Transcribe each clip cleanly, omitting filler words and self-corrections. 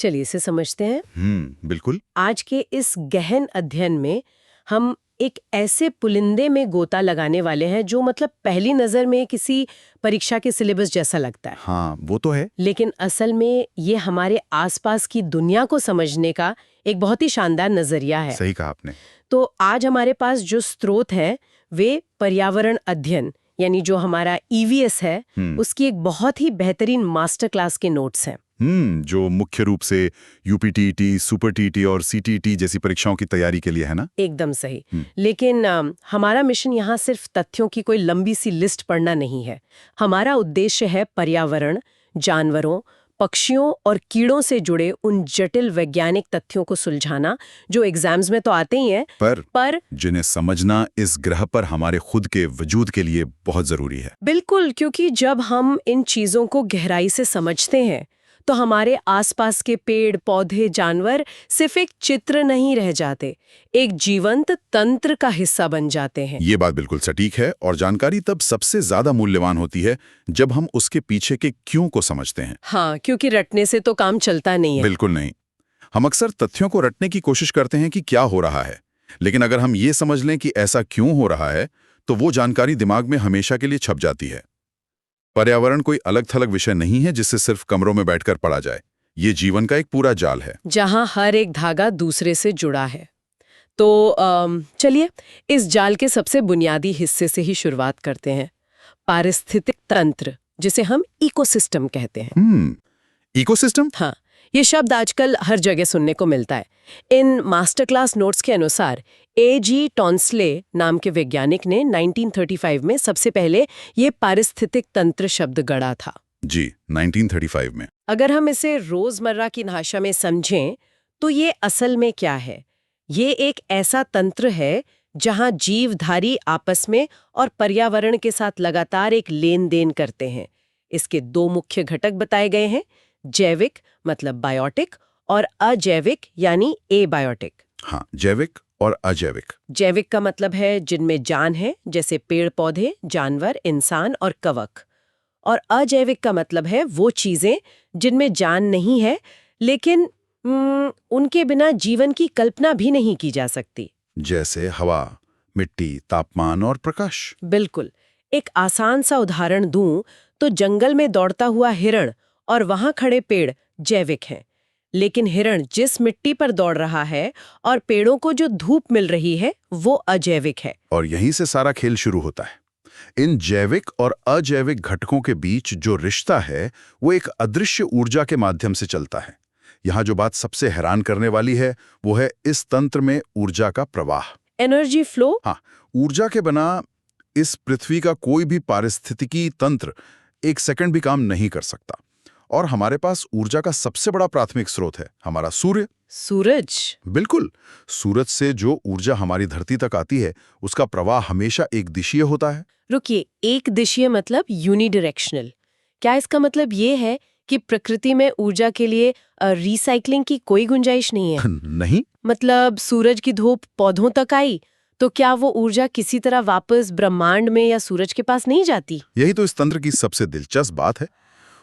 चलिए इसे समझते हैं। बिल्कुल। आज के इस गहन अध्ययन में हम एक ऐसे पुलिंदे में गोता लगाने वाले हैं जो मतलब पहली नजर में किसी परीक्षा के सिलेबस जैसा लगता है। हाँ, वो तो है। लेकिन असल में ये हमारे आसपास की दुनिया को समझने का एक बहुत ही शानदार नजरिया है। सही कहा आपने। तो आज हमारे पास जो स्रोत है वे पर्यावरण अध्ययन यानी जो हमारा ईवीएस है उसकी एक बहुत ही बेहतरीन मास्टर क्लास के नोट्स हैं। जो मुख्य रूप से यूपीटीटी, सुपर टीटी और सीटीटी जैसी परीक्षाओं की तैयारी के लिए है ना। एकदम सही। लेकिन हमारा मिशन यहाँ सिर्फ तथ्यों की कोई लंबी सी लिस्ट पढ़ना नहीं है। हमारा उद्देश्य है पर्यावरण, जानवरों, पक्षियों और कीड़ों से जुड़े उन जटिल वैज्ञानिक तथ्यों को सुलझाना जो एग्जाम्स में तो आते ही हैं पर जिन्हें समझना इस ग्रह पर हमारे खुद के वजूद के लिए बहुत जरूरी है। बिल्कुल, क्योंकि जब हम इन चीजों को गहराई से समझते हैं तो हमारे आसपास के पेड़, पौधे, जानवर सिर्फ एक चित्र नहीं रह जाते, एक जीवंत तंत्र का हिस्सा बन जाते हैं। ये बात बिल्कुल सटीक है और जानकारी तब सबसे ज्यादा मूल्यवान होती है जब हम उसके पीछे के क्यों को समझते हैं। हाँ, क्योंकि रटने से तो काम चलता नहीं है। बिल्कुल नहीं। हम अक्सर तथ्यों को रटने की कोशिश करते हैं कि क्या हो रहा है, लेकिन अगर हम ये समझ लें कि ऐसा क्यों हो रहा है तो वो जानकारी दिमाग में हमेशा के लिए छप जाती है। पर्यावरण कोई अलग थलग विषय नहीं है जिससे सिर्फ कमरों में बैठकर पढ़ा जाए। ये जीवन का एक पूरा जाल है जहां हर एक धागा दूसरे से जुड़ा है। तो चलिए इस जाल के सबसे बुनियादी हिस्से से ही शुरुआत करते हैं। पारिस्थितिक तंत्र, जिसे हम इकोसिस्टम कहते हैं। इकोसिस्टम? हाँ, ये शब्द आजकल हर जगह सुनने को मिलता है। इन मास्टर क्लास नोट्स के अनुसार A.G. टॉन्सले नाम के वैज्ञानिक ने 1935 में सबसे पहले ये पारिस्थितिक तंत्र शब्द गढ़ा था। जी, 1935 में। अगर हम इसे रोजमर्रा की भाषा में समझें तो ये असल में क्या है? ये एक ऐसा तंत्र है जहां जीवधारी आपस में और पर्यावरण के साथ लगातार एक लेन देन करते हैं। इसके दो मुख्य घटक बताए गए हैं, जैविक मतलब बायोटिक और अजैविक यानी एबायोटिक। हाँ, जैविक और अजैविक। जैविक का मतलब है जिनमें जान है, जैसे पेड़ पौधे, जानवर, इंसान और कवक। और अजैविक का मतलब है वो चीजें जिनमें जान नहीं है लेकिन उनके बिना जीवन की कल्पना भी नहीं की जा सकती, जैसे हवा, मिट्टी, तापमान और प्रकाश। बिल्कुल। एक आसान सा उदाहरण दूं तो जंगल में दौड़ता हुआ हिरण और वहां खड़े पेड़ जैविक हैं, लेकिन हिरण जिस मिट्टी पर दौड़ रहा है और पेड़ों को जो धूप मिल रही है वो अजैविक है। और यहीं से सारा खेल शुरू होता है। इन जैविक और अजैविक घटकों के बीच जो रिश्ता है वो एक अदृश्य ऊर्जा के माध्यम से चलता है। यहाँ जो बात सबसे हैरान करने वाली है वो है इस तंत्र में ऊर्जा का प्रवाह, एनर्जी फ्लो। हाँ, ऊर्जा के बिना इस पृथ्वी का कोई भी पारिस्थितिकी तंत्र एक सेकंड भी काम नहीं कर सकता। और हमारे पास ऊर्जा का सबसे बड़ा प्राथमिक स्रोत है हमारा सूर्य। सूरज? बिल्कुल। सूरज से जो ऊर्जा हमारी धरती तक आती है उसका प्रवाह हमेशा एक दिशीय होता है। रुकिए, एक दिशीय मतलब यूनिडायरेक्शनल। क्या इसका मतलब ये है कि प्रकृति में ऊर्जा के लिए रिसाइकलिंग की कोई गुंजाइश नहीं है? नहीं। मतलब सूरज की धूप पौधों तक आई तो क्या वो ऊर्जा किसी तरह वापस ब्रह्मांड में या सूरज के पास नहीं जाती? यही तो इस तंत्र की सबसे दिलचस्प बात है।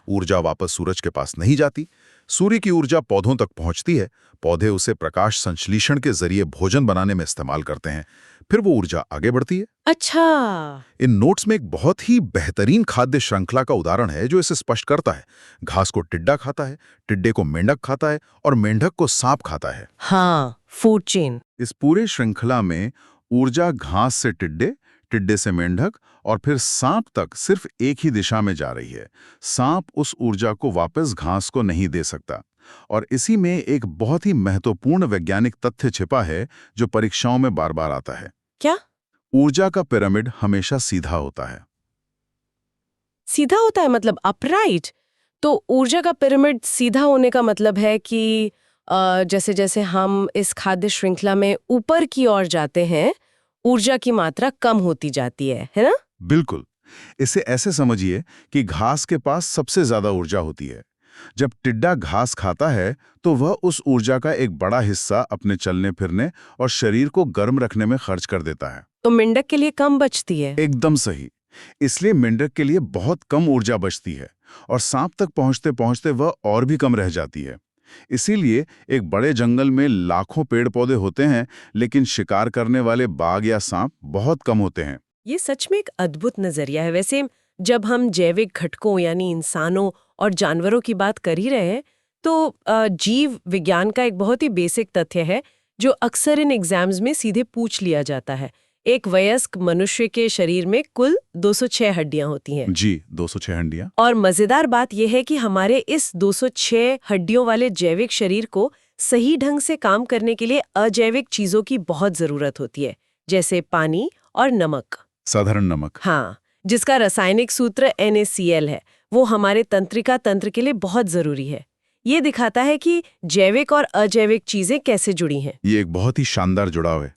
ऊर्जा वापस सूरज के पास नहीं जाती। सूर्य की ऊर्जा पौधों तक पहुंचती है, पौधे उसे प्रकाश संश्लेषण के जरिए भोजन बनाने में इस्तेमाल करते हैं, फिर वो ऊर्जा आगे बढ़ती है। अच्छा। इन नोट्स में एक बहुत ही बेहतरीन खाद्य श्रृंखला का उदाहरण है जो इसे स्पष्ट करता है। घास को टिड्डा खाता है, टिड्डे को मेंढक खाता है और मेंढक को सांप खाता है। हाँ, फूड चेन। इस पूरे श्रृंखला में ऊर्जा घास से टिड्डे, टिड्डे से मेंढक और फिर सांप तक सिर्फ एक ही दिशा में जा रही है। सांप उस ऊर्जा को वापस घास को नहीं दे सकता। और इसी में एक बहुत ही महत्वपूर्ण वैज्ञानिक तथ्य छिपा है जो परीक्षाओं में बार बार आता है। क्या? ऊर्जा का पिरामिड हमेशा सीधा होता है। सीधा होता है मतलब अपराइट? तो ऊर्जा का पिरामिड सीधा होने का मतलब है कि जैसे जैसे हम इस खाद्य श्रृंखला में ऊपर की ओर जाते हैं ऊर्जा की मात्रा कम होती जाती है ना? बिल्कुल। इसे ऐसे समझिए कि घास के पास सबसे ज्यादा ऊर्जा होती है। जब टिड्डा घास खाता है तो वह उस ऊर्जा का एक बड़ा हिस्सा अपने चलने फिरने और शरीर को गर्म रखने में खर्च कर देता है। तो मेंढक के लिए कम बचती है? एकदम सही। इसलिए मेंढक के लिए बहुत कम ऊर्जा बचती है और सांप तक पहुंचते पहुंचते वह और भी कम रह जाती है। इसीलिए एक बड़े जंगल में लाखों पेड़ पौधे होते हैं, लेकिन शिकार करने वाले बाघ या सांप बहुत कम होते हैं। ये सच में एक अद्भुत नजरिया है। वैसे जब हम जैविक घटकों यानी इंसानों और जानवरों की बात कर ही रहे हैं, तो जीव विज्ञान का एक बहुत ही बेसिक तथ्य है जो अक्सर इन एग्जाम्स में सीधे पूछ लिया जाता है। एक वयस्क मनुष्य के शरीर में कुल 206 हड्डियां होती हैं। जी, 206 हड्डियां। और मजेदार बात यह है कि हमारे इस 206 हड्डियों वाले जैविक शरीर को सही ढंग से काम करने के लिए अजैविक चीजों की बहुत जरूरत होती है, जैसे पानी और नमक। साधारण नमक। हाँ, जिसका रासायनिक सूत्र NaCl है, वो हमारे तंत्रिका तंत्र के लिए बहुत जरूरी है। ये दिखाता है कि जैविक और अजैविक चीजें कैसे जुड़ी हैं। ये एक बहुत ही शानदार जुड़ाव है।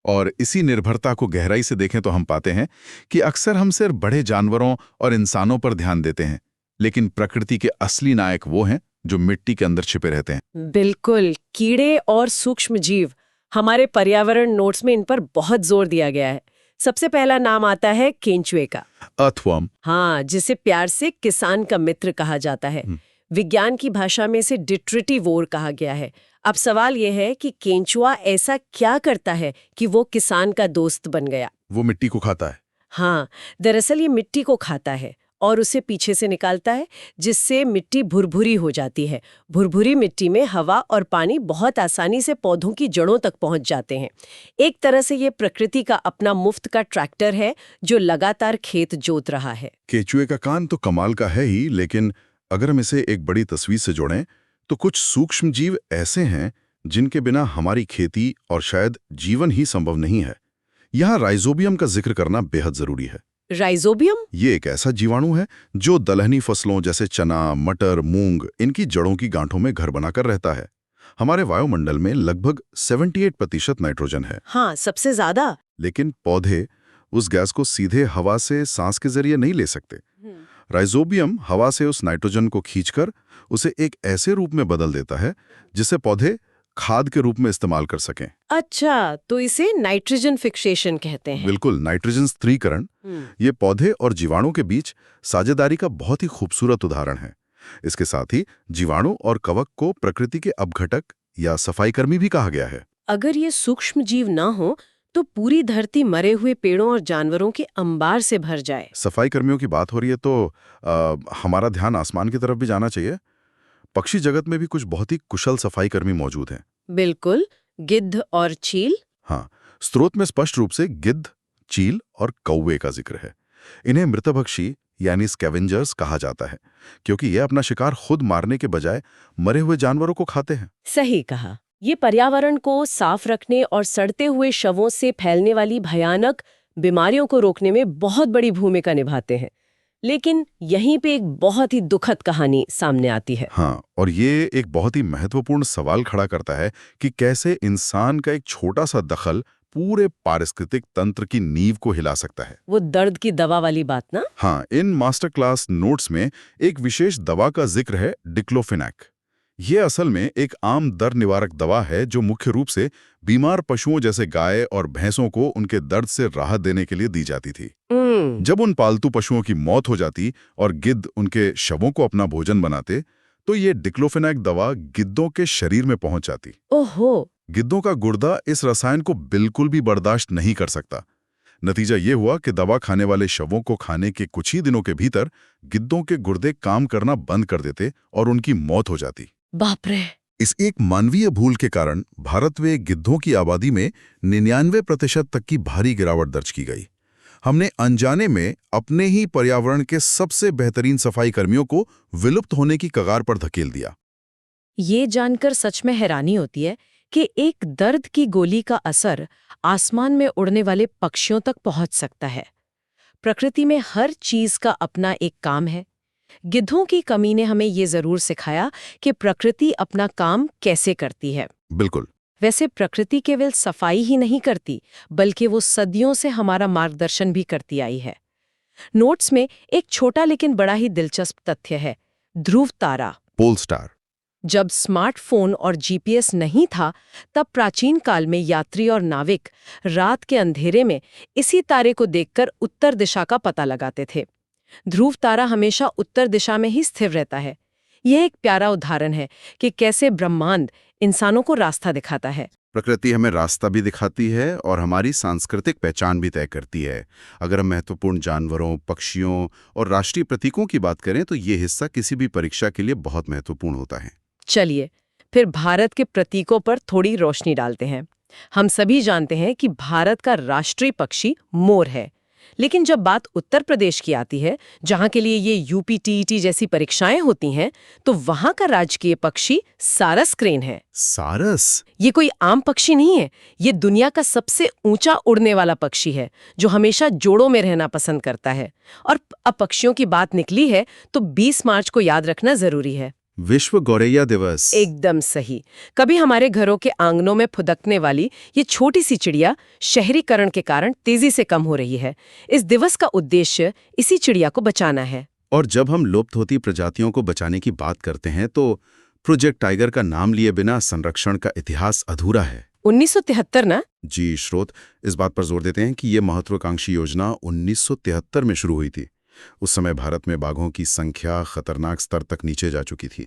और इसी निर्भरता को गहराई से देखें तो हम पाते हैं कि अक्सर हम सिर्फ बड़े जानवरों और इंसानों पर ध्यान देते हैं, लेकिन प्रकृति के असली नायक वो हैं जो मिट्टी के अंदर छिपे रहते हैं। बिल्कुल, कीड़े और सूक्ष्म जीव। हमारे पर्यावरण नोट्स में इन पर बहुत जोर दिया गया है। सबसे पहला नाम आता है केंचुए का। अर्थवर्म। हाँ, जिसे प्यार से किसान का मित्र कहा जाता है। विज्ञान की भाषा में इसे डिट्रिटिवोर कहा गया है। अब सवाल यह है कि केंचुआ ऐसा क्या करता है कि वो किसान का दोस्त बन गया? वो मिट्टी को खाता है। हाँ, दरअसल ये मिट्टी को खाता है और उसे पीछे से निकालता है, जिससे मिट्टी भुरभुरी हो जाती है। भुरभुरी मिट्टी में हवा और पानी बहुत आसानी से पौधों की जड़ों तक पहुंच जाते हैं। एक तरह से ये प्रकृति का अपना मुफ्त का ट्रैक्टर है जो लगातार खेत जोत रहा है। केंचुए का कान तो कमाल का है ही, लेकिन अगर हम इसे एक बड़ी तस्वीर से जोड़ें तो कुछ सूक्ष्म जीव ऐसे हैं जिनके बिना हमारी खेती और शायद जीवन ही संभव नहीं है। यहाँ राइजोबियम का जिक्र करना बेहद जरूरी है। राइजोबियम? ये एक ऐसा जीवाणु है जो दलहनी फसलों जैसे चना, मटर, मूंग इनकी जड़ों की गांठों में घर बनाकर रहता है। हमारे वायुमंडल में लगभग 78% नाइट्रोजन है। हाँ, सबसे ज्यादा। लेकिन पौधे उस गैस को सीधे हवा से सांस के जरिए नहीं ले सकते। राइजोबियम हवा से उस नाइट्रोजन को खींचकर उसे एक ऐसे रूप में बदल देता है जिसे पौधे खाद के रूप में इस्तेमाल कर सकें। अच्छा, तो इसे नाइट्रोजन फिक्सेशन कहते हैं। बिल्कुल, नाइट्रोजन स्थिरीकरण। ये पौधे और जीवाणु के बीच साझेदारी का बहुत ही खूबसूरत उदाहरण है। इसके साथ ही जीवाणु और कवक को प्रकृति के अपघटक या सफाईकर्मी भी कहा गया है। अगर ये सूक्ष्म जीव ना हो तो पूरी धरती मरे हुए पेड़ों और जानवरों के अंबार से भर जाए। सफाई कर्मियों की बात हो रही है तो हमारा ध्यान आसमान की तरफ भी जाना चाहिए। पक्षी जगत में भी कुछ बहुत ही कुशल सफाई कर्मी मौजूद हैं। बिल्कुल, गिद्ध और चील। हाँ, स्रोत में स्पष्ट रूप से गिद्ध, चील और कौवे का जिक्र है। इन्हें मृतभक्षी यानी स्कैवेंजर्स कहा जाता है, क्योंकि ये अपना शिकार खुद मारने के बजाय मरे हुए जानवरों को खाते हैं। सही कहा। ये पर्यावरण को साफ रखने और सड़ते हुए शवों से फैलने वाली भयानक बीमारियों को रोकने में बहुत बड़ी भूमिका निभाते हैं। लेकिन यहीं पे एक बहुत ही दुखद कहानी सामने आती है। हाँ, और ये एक बहुत ही महत्वपूर्ण सवाल खड़ा करता है कि कैसे इंसान का एक छोटा सा दखल पूरे पारिस्थितिक तंत्र की नींव को हिला सकता है। वो दर्द की दवा वाली बात ना? हाँ, इन मास्टर क्लास नोट्स में एक विशेष दवा का जिक्र है, डिक्लोफेनाक। ये असल में एक आम दर्द निवारक दवा है जो मुख्य रूप से बीमार पशुओं जैसे गाय और भैंसों को उनके दर्द से राहत देने के लिए दी जाती थी। जब उन पालतू पशुओं की मौत हो जाती और गिद्ध उनके शवों को अपना भोजन बनाते, तो ये डिक्लोफेनाक दवा गिद्धों के शरीर में पहुंच जाती। ओहो! गिद्धों का गुर्दा इस रसायन को बिल्कुल भी बर्दाश्त नहीं कर सकता। नतीजा ये हुआ कि दवा खाने वाले शवों को खाने के कुछ ही दिनों के भीतर गिद्धों के गुर्दे काम करना बंद कर देते और उनकी मौत हो जाती। बाप रे! इस एक मानवीय भूल के कारण भारत में गिद्धों की आबादी में 99% तक की भारी गिरावट दर्ज की गई। हमने अनजाने में अपने ही पर्यावरण के सबसे बेहतरीन सफाई कर्मियों को विलुप्त होने की कगार पर धकेल दिया। ये जानकर सच में हैरानी होती है कि एक दर्द की गोली का असर आसमान में उड़ने वाले पक्षियों तक पहुंच सकता है। प्रकृति में हर चीज का अपना एक काम है। गिद्धों की कमी ने हमें ये जरूर सिखाया कि प्रकृति अपना काम कैसे करती है। बिल्कुल। वैसे प्रकृति केवल सफाई ही नहीं करती, बल्कि वो सदियों से हमारा मार्गदर्शन भी करती आई है। नोट्स में एक छोटा लेकिन बड़ा ही दिलचस्प तथ्य है, ध्रुव तारा, पोल स्टार। जब स्मार्टफोन और जीपीएस नहीं था, तब प्राचीन काल में यात्री और नाविक रात के अंधेरे में इसी तारे को देखकर उत्तर दिशा का पता लगाते थे। ध्रुव तारा हमेशा उत्तर दिशा में ही स्थिर रहता है। यह एक प्यारा उदाहरण है कि कैसे ब्रह्मांड इंसानों को रास्ता दिखाता है। प्रकृति हमें रास्ता भी दिखाती है और हमारी सांस्कृतिक पहचान भी तय करती है। अगर हम महत्वपूर्ण जानवरों, पक्षियों और राष्ट्रीय प्रतीकों की बात करें तो ये हिस्सा किसी भी परीक्षा के लिए बहुत महत्वपूर्ण होता है। चलिए फिर भारत के प्रतीकों पर थोड़ी रोशनी डालते हैं। हम सभी जानते हैं कि भारत का राष्ट्रीय पक्षी मोर है, लेकिन जब बात उत्तर प्रदेश की आती है, जहां के लिए ये यूपी टीईटी जैसी परीक्षाएं होती हैं, तो वहां का राजकीय पक्षी सारस क्रेन है। सारस? ये कोई आम पक्षी नहीं है, ये दुनिया का सबसे ऊंचा उड़ने वाला पक्षी है जो हमेशा जोड़ों में रहना पसंद करता है। और अब पक्षियों की बात निकली है तो 20 मार्च को याद रखना जरूरी है, विश्व गौरैया दिवस। एकदम सही। कभी हमारे घरों के आंगनों में फुदकने वाली ये छोटी सी चिड़िया शहरीकरण के कारण तेजी से कम हो रही है। इस दिवस का उद्देश्य इसी चिड़िया को बचाना है। और जब हम लुप्त होती प्रजातियों को बचाने की बात करते हैं तो प्रोजेक्ट टाइगर का नाम लिए बिना संरक्षण का इतिहास अधूरा है। 1973 ना? जी, स्रोत इस बात पर जोर देते हैं कि ये महत्वाकांक्षी योजना 1973 में शुरू हुई थी। उस समय भारत में बाघों की संख्या खतरनाक स्तर तक नीचे जा चुकी थी।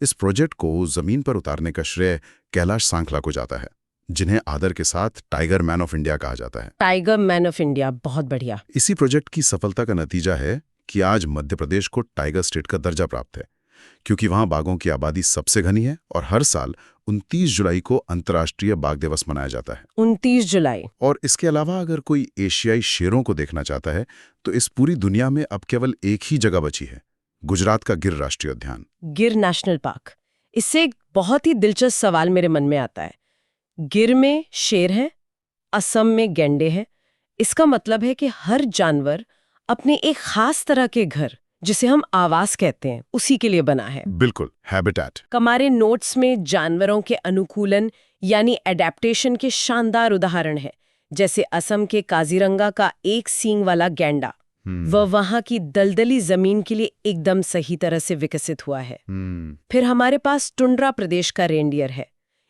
इस प्रोजेक्ट को जमीन पर उतारने का श्रेय कैलाश सांखला को जाता है, जिन्हें आदर के साथ टाइगर मैन ऑफ इंडिया कहा जाता है। टाइगर मैन ऑफ इंडिया, बहुत बढ़िया। इसी प्रोजेक्ट की सफलता का नतीजा है कि आज मध्य प्रदेश को टाइगर स्टेट का दर्जा प्राप्त है, क्योंकि वहां बाघों की आबादी सबसे घनी है और हर साल 29 जुलाई को अंतर्राष्ट्रीय बाघ दिवस मनाया जाता है। 29 जुलाई। और इसके अलावा अगर कोई एशियाई शेरों को देखना चाहता है तो इस पूरी दुनिया में अब केवल एक ही जगह बची है, गुजरात का गिर राष्ट्रीय उद्यान। गिर नेशनल पार्क। इससे एक बहुत ही दिलचस्प सवाल मेरे मन में आता है। गिर में शेर हैं, असम में गैंडे हैं। इसका मतलब है कि हर जानवर अपने एक खास तरह के घर, जिसे हम आवास कहते हैं, उसी के लिए बना है। बिल्कुल, हैबिटेट। हमारे नोट्स में जानवरों के अनुकूलन यानी एडेप्टेशन के शानदार उदाहरण है, जैसे असम के काजीरंगा का एक सींग वाला गैंडा। वह वहां की दलदली जमीन के लिए एकदम सही तरह से विकसित हुआ है। फिर हमारे पास टुंड्रा प्रदेश का रेंडियर है।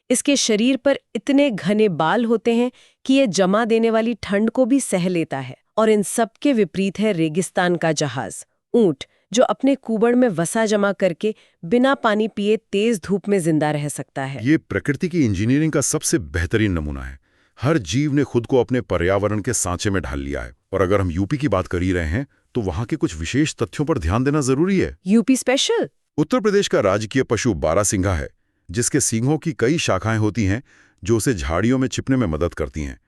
इसके शरीर पर इतने घने बाल होते हैं कि यह जमा देने वाली ठंड को भी सह लेता है। और इन सब के विपरीत है रेगिस्तान का जहाज, ऊंट, जो अपने कुबड़ में वसा जमा करके बिना पानी पिए तेज धूप में जिंदा रह सकता है। ये प्रकृति की इंजीनियरिंग का सबसे बेहतरीन नमूना है। हर जीव ने खुद को अपने पर्यावरण के सांचे में ढाल लिया है। और अगर हम यूपी की बात कर ही रहे हैं तो वहां के कुछ विशेष तथ्यों पर ध्यान देना जरूरी है। UP special? उत्तर प्रदेश का राजकीय पशु बारहसिंघा है, जिसके सींगों की कई शाखाएं होती हैं जो उसे झाड़ियों में छिपने में मदद करती हैं।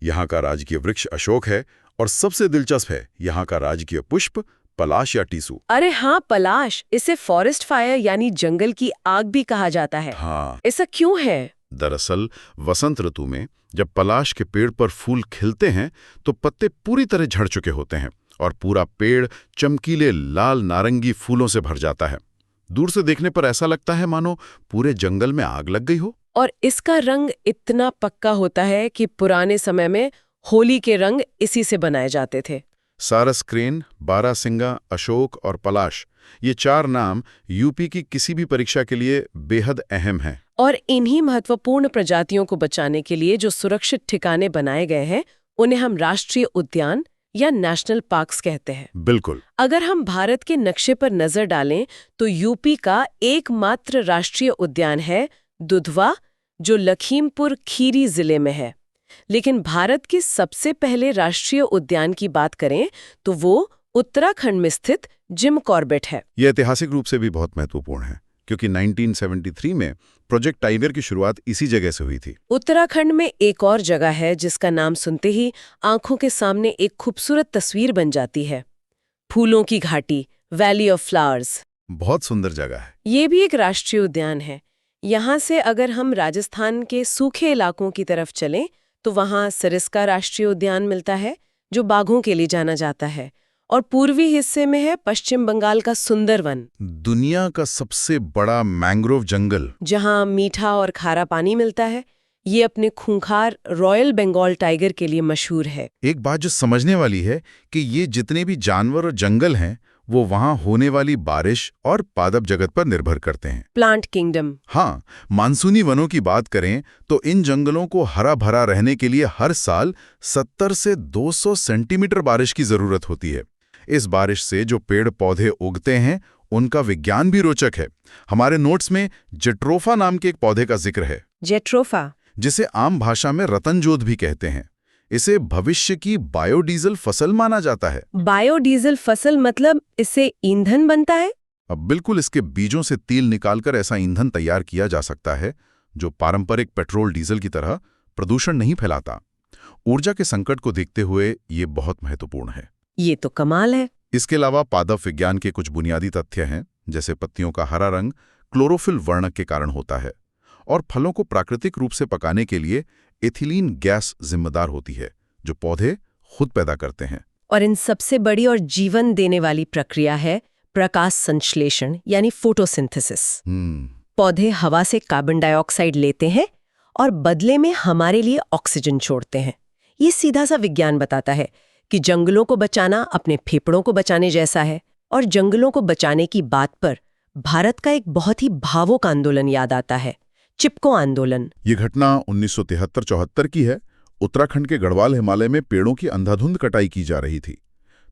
यहाँ का राजकीय वृक्ष अशोक है और सबसे दिलचस्प है यहाँ का राजकीय पुष्प पलाश या टीसू। अरे हाँ, पलाश। इसे फॉरेस्ट फायर यानी जंगल की आग भी कहा जाता है। हाँ। ऐसा क्यों है? दरअसल वसंत ऋतु में जब पलाश के पेड़ पर फूल खिलते हैं तो पत्ते पूरी तरह झड़ चुके होते हैं और पूरा पेड़ चमकीले लाल नारंगी फूलों से भर जाता है। दूर से देखने पर ऐसा लगता है मानो पूरे जंगल में आग लग गई हो। और इसका रंग इतना पक्का होता है कि पुराने समय में होली के रंग इसी से बनाए जाते थे। सारस क्रेन, बारहसिंगा, अशोक और पलाश, ये 4 नाम यूपी की किसी भी परीक्षा के लिए बेहद अहम हैं। और इन्हीं महत्वपूर्ण प्रजातियों को बचाने के लिए जो सुरक्षित ठिकाने बनाए गए हैं, उन्हें हम राष्ट्रीय उद्यान या नेशनल पार्क्स कहते हैं। बिल्कुल। अगर हम भारत के नक्शे पर नजर डालें तो यूपी का एकमात्र राष्ट्रीय उद्यान है दुधवा, जो लखीमपुर खीरी जिले में है। लेकिन भारत के सबसे पहले राष्ट्रीय उद्यान की बात करें तो वो उत्तराखंड में स्थित जिम कॉर्बेट है। यह ऐतिहासिक रूप से भी बहुत महत्वपूर्ण है, क्योंकि 1973 में प्रोजेक्ट टाइगर की शुरुआत इसी जगह से हुई थी। उत्तराखंड में एक और जगह है जिसका नाम सुनते ही आंखों के सामने एक खूबसूरत तस्वीर बन जाती है। फूलों की घाटी, वैली ऑफ फ्लावर्स। बहुत सुंदर जगह है। ये भी एक राष्ट्रीय उद्यान है। यहाँ से अगर हम राजस्थान के सूखे इलाकों की तरफ चलें तो वहाँ सरिस्का राष्ट्रीय उद्यान मिलता है, जो बाघों के लिए जाना जाता है। और पूर्वी हिस्से में है पश्चिम बंगाल का सुंदरवन, दुनिया का सबसे बड़ा मैंग्रोव जंगल, जहां मीठा और खारा पानी मिलता है। ये अपने खूंखार रॉयल बंगाल टाइगर के लिए मशहूर है। एक बात जो समझने वाली है कि ये जितने भी जानवर और जंगल हैं वो वहां होने वाली बारिश और पादप जगत पर निर्भर करते हैं। Plant kingdom. हाँ, मानसूनी वनों की बात करें तो इन जंगलों को हरा भरा रहने के लिए हर साल 70 से 200 सेंटीमीटर बारिश की जरूरत होती है। इस बारिश से जो पेड़ पौधे उगते हैं उनका विज्ञान भी रोचक है। हमारे नोट्स में जेट्रोफा नाम के एक पौधे का जिक्र है, जेट्रोफा, जिसे आम भाषा में रतनजोत भी कहते हैं। इसे भविष्य की बायोडीजल फसल माना जाता है। बायोडीजल फसल मतलब इससे ईंधन बनता है? अब बिल्कुल, इसके बीजों से तेल निकालकर ऐसा ईंधन तैयार किया जा सकता है जो पारंपरिक पेट्रोल डीजल की तरह प्रदूषण नहीं फैलाता। ऊर्जा के संकट को देखते हुए ये बहुत महत्वपूर्ण है। ये तो कमाल है। इसके अलावा पादप विज्ञान के कुछ बुनियादी तथ्य हैं, जैसे पत्तियों का हरा रंग क्लोरोफिल वर्णक के कारण होता है और फलों को प्राकृतिक रूप से पकाने के लिए एथिलीन गैस जिम्मेदार होती है, जो पौधे खुद पैदा करते हैं। और इन सबसे बड़ी और जीवन देने वाली प्रक्रिया है प्रकाश संश्लेषण यानी फोटोसिंथेसिस। पौधे हवा से कार्बन डाइऑक्साइड लेते हैं और बदले में हमारे लिए ऑक्सीजन छोड़ते हैं। ये सीधा सा विज्ञान बताता है कि जंगलों को बचाना अपने फेफड़ों को बचाने जैसा है। और जंगलों को बचाने की बात पर भारत का एक बहुत ही भावुक आंदोलन याद आता है, चिपको आंदोलन। ये घटना 1973-74 की है। उत्तराखंड के गढ़वाल हिमालय में पेड़ों की अंधाधुंध कटाई की जा रही थी।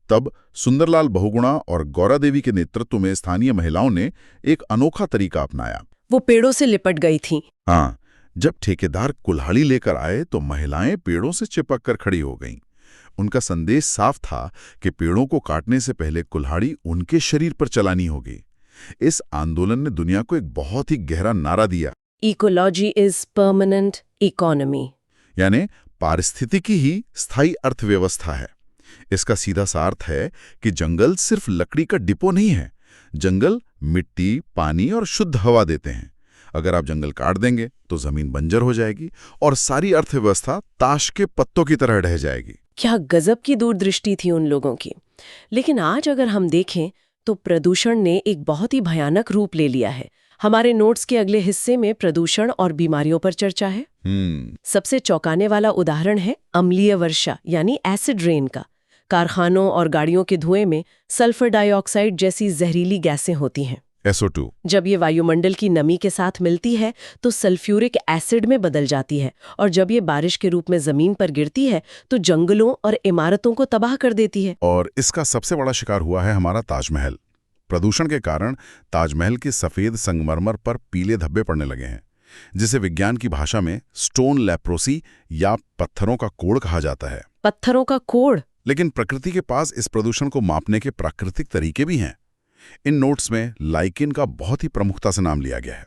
तब सुंदरलाल बहुगुणा और गौरा देवी के नेतृत्व में स्थानीय महिलाओं ने एक अनोखा तरीका अपनाया। वो पेड़ों से लिपट गई थी। हाँ, जब ठेकेदार कुल्हाड़ी लेकर आए तो महिलाएं पेड़ों से चिपक कर खड़ी हो गईं। उनका संदेश साफ था कि पेड़ों को काटने से पहले कुल्हाड़ी उनके शरीर पर चलानी होगी। इस आंदोलन ने दुनिया को एक बहुत ही गहरा नारा दिया, इकोलॉजी इज परमानेंट इकोनॉमी, यानी पारिस्थितिकी ही स्थायी अर्थव्यवस्था है। इसका सीधा सा अर्थ है कि जंगल सिर्फ लकड़ी का डिपो नहीं है। जंगल मिट्टी, पानी और शुद्ध हवा देते हैं। अगर आप जंगल काट देंगे तो जमीन बंजर हो जाएगी और सारी अर्थव्यवस्था ताश के पत्तों की तरह ढह जाएगी। क्या गजब की दूरदृष्टि थी उन लोगों की। लेकिन आज अगर हम देखें तो प्रदूषण ने एक बहुत ही भयानक रूप ले लिया है। हमारे नोट्स के अगले हिस्से में प्रदूषण और बीमारियों पर चर्चा है। सबसे चौंकाने वाला उदाहरण है अम्लीय वर्षा यानी एसिड रेन का। कारखानों और गाड़ियों के धुएं में सल्फर डाइऑक्साइड जैसी जहरीली गैसें होती हैं, SO2। जब ये वायुमंडल की नमी के साथ मिलती है तो सल्फ्यूरिक एसिड में बदल जाती है और जब ये बारिश के रूप में जमीन पर गिरती है तो जंगलों और इमारतों को तबाह कर देती है। और इसका सबसे बड़ा शिकार हुआ है हमारा ताजमहल। प्रदूषण के कारण ताजमहल की सफेद संगमरमर पर पीले धब्बे पड़ने लगे हैं, जिसे विज्ञान की भाषा में स्टोन लेप्रोसी या पत्थरों का कोढ़ कहा जाता है। पत्थरों का कोढ़? लेकिन प्रकृति के पास इस प्रदूषण को मापने के प्राकृतिक तरीके भी हैं। इन नोट्स में लाइकेन का बहुत ही प्रमुखता से नाम लिया गया है।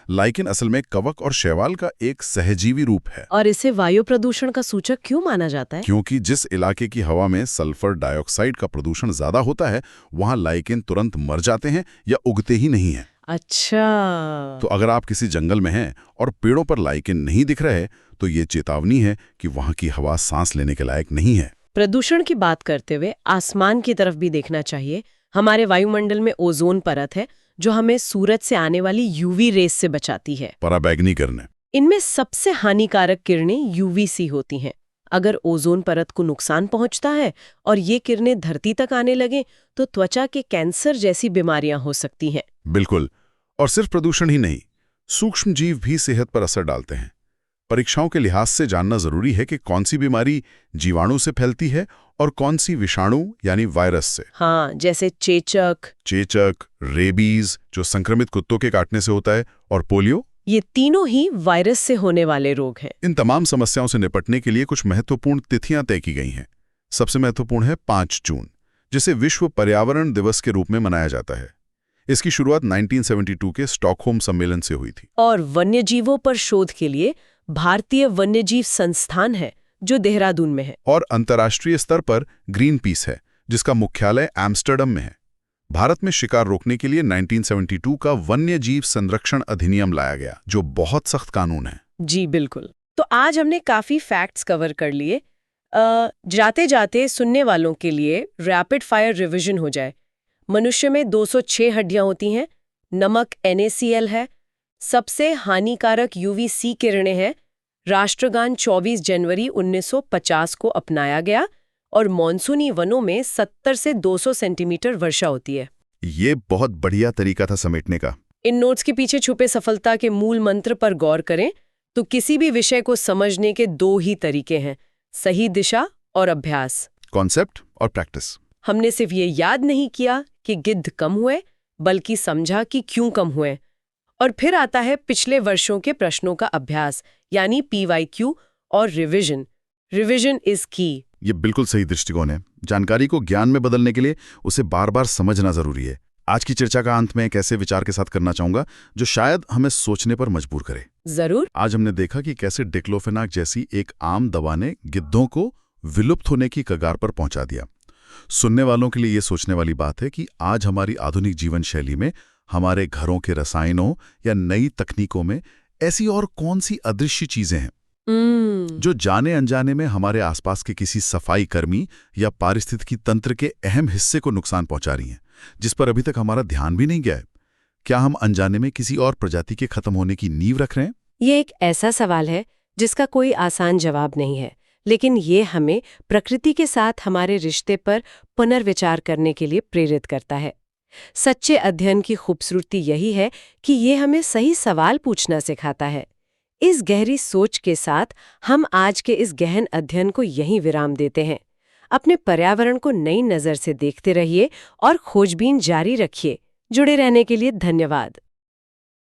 लाइकेन असल में कवक और शैवाल का एक सहजीवी रूप है। और इसे वायु प्रदूषण का सूचक क्यों माना जाता है? क्योंकि जिस इलाके की हवा में सल्फर डाइऑक्साइड का प्रदूषण ज्यादा होता है, वहां लाइकेन तुरंत मर जाते हैं या उगते ही नहीं हैं। अच्छा। तो अगर आप किसी जंगल में हैं और पेड़ों पर लाइकेन नहीं दिख रहे, तो ये चेतावनी है कि वहां की हवा सांस लेने के लायक नहीं है। प्रदूषण की बात करते हुए आसमान की तरफ भी देखना चाहिए। हमारे वायुमंडल में ओजोन परत है जो हमें सूरज से आने वाली यूवी रेस से बचाती है। पराबैंगनी किरणें। इनमें सबसे हानिकारक किरणें यूवीसी होती हैं। अगर ओजोन परत को नुकसान पहुंचता है और ये किरणें धरती तक आने लगे तो त्वचा के कैंसर जैसी बीमारियां हो सकती हैं। बिल्कुल। और सिर्फ प्रदूषण ही नहीं, सूक्ष्म जीव भी सेहत पर असर डालते हैं। परीक्षाओं के लिहाज से जानना जरूरी है कि कौन सी बीमारी जीवाणु से फैलती है और कौन सी विषाणु यानी वायरस से। हाँ, जैसे चेचक, रेबीज जो संक्रमित कुत्तों के काटने से होता है, और पोलियो। ये तीनों ही वायरस से होने वाले रोग हैं। इन तमाम समस्याओं से निपटने के लिए कुछ महत्वपूर्ण तिथियां तय की गई हैं। सबसे महत्वपूर्ण है 5 जून, जिसे विश्व पर्यावरण दिवस के रूप में मनाया जाता है। इसकी शुरुआत 1972 के स्टॉकहोम सम्मेलन से हुई थी। और वन्यजीवों पर शोध के लिए भारतीय वन्यजीव संस्थान है जो देहरादून में है। और अंतर्राष्ट्रीय स्तर पर ग्रीन पीस है, जिसका मुख्यालय एम्स्टर्डम में है। भारत में शिकार रोकने के लिए 1972 का वन्य जीव संरक्षण अधिनियम लाया गया, जो बहुत सख्त कानून है। जी बिल्कुल। तो आज हमने काफी फैक्ट्स कवर कर लिए। जाते जाते सुनने वालों के लिए रैपिड फायर रिवीजन हो जाए। मनुष्य में 206 हड्डियां होती हैं, नमक NaCl है, सबसे हानिकारक UVC किरणें हैं, राष्ट्रगान 24 जनवरी 1950 को अपनाया गया और मॉनसूनी वनों में 70 से 200 सेंटीमीटर वर्षा होती है। ये बहुत बढ़िया तरीका था समेटने का। इन नोट्स के पीछे छुपे सफलता के मूल मंत्र पर गौर करें तो किसी भी विषय को समझने के 2 ही तरीके हैं, सही दिशा और अभ्यास। कॉन्सेप्ट और प्रैक्टिस। हमने सिर्फ ये याद नहीं किया कि गिद्ध कम हुए, बल्कि समझा कि क्यों कम हुए। और फिर आता है पिछले वर्षों के प्रश्नों का अभ्यास, यानी PYQ और रिवीजन। रिवीजन इज की। ये बिल्कुल सही दृष्टिकोण है। जानकारी को ज्ञान में बदलने के लिए उसे बार बार समझना जरूरी है। आज की चर्चा का अंत में एक ऐसे विचार के साथ करना चाहूंगा जो शायद हमें सोचने पर मजबूर करे। जरूर। आज हमने देखा कि कैसे डिक्लोफेनाक जैसी एक आम दवा ने गिद्धों को विलुप्त होने की कगार पर पहुंचा दिया। सुनने वालों के लिए ये सोचने वाली बात है कि आज हमारी आधुनिक जीवन शैली में, हमारे घरों के रसायनों या नई तकनीकों में ऐसी और कौन सी अदृश्य चीजें हैं जो जाने अनजाने में हमारे आसपास के किसी सफाई कर्मी या पारिस्थितिकी तंत्र के अहम हिस्से को नुकसान पहुंचा रही हैं, जिस पर अभी तक हमारा ध्यान भी नहीं गया है। क्या हम अनजाने में किसी और प्रजाति के खत्म होने की नींव रख रहे हैं? ये एक ऐसा सवाल है जिसका कोई आसान जवाब नहीं है, लेकिन ये हमें प्रकृति के साथ हमारे रिश्ते पर पुनर्विचार करने के लिए प्रेरित करता है। सच्चे अध्ययन की खूबसूरती यही है कि ये हमें सही सवाल पूछना सिखाता है। इस गहरी सोच के साथ हम आज के इस गहन अध्ययन को यहीं विराम देते हैं। अपने पर्यावरण को नई नज़र से देखते रहिए और खोजबीन जारी रखिए। जुड़े रहने के लिए धन्यवाद।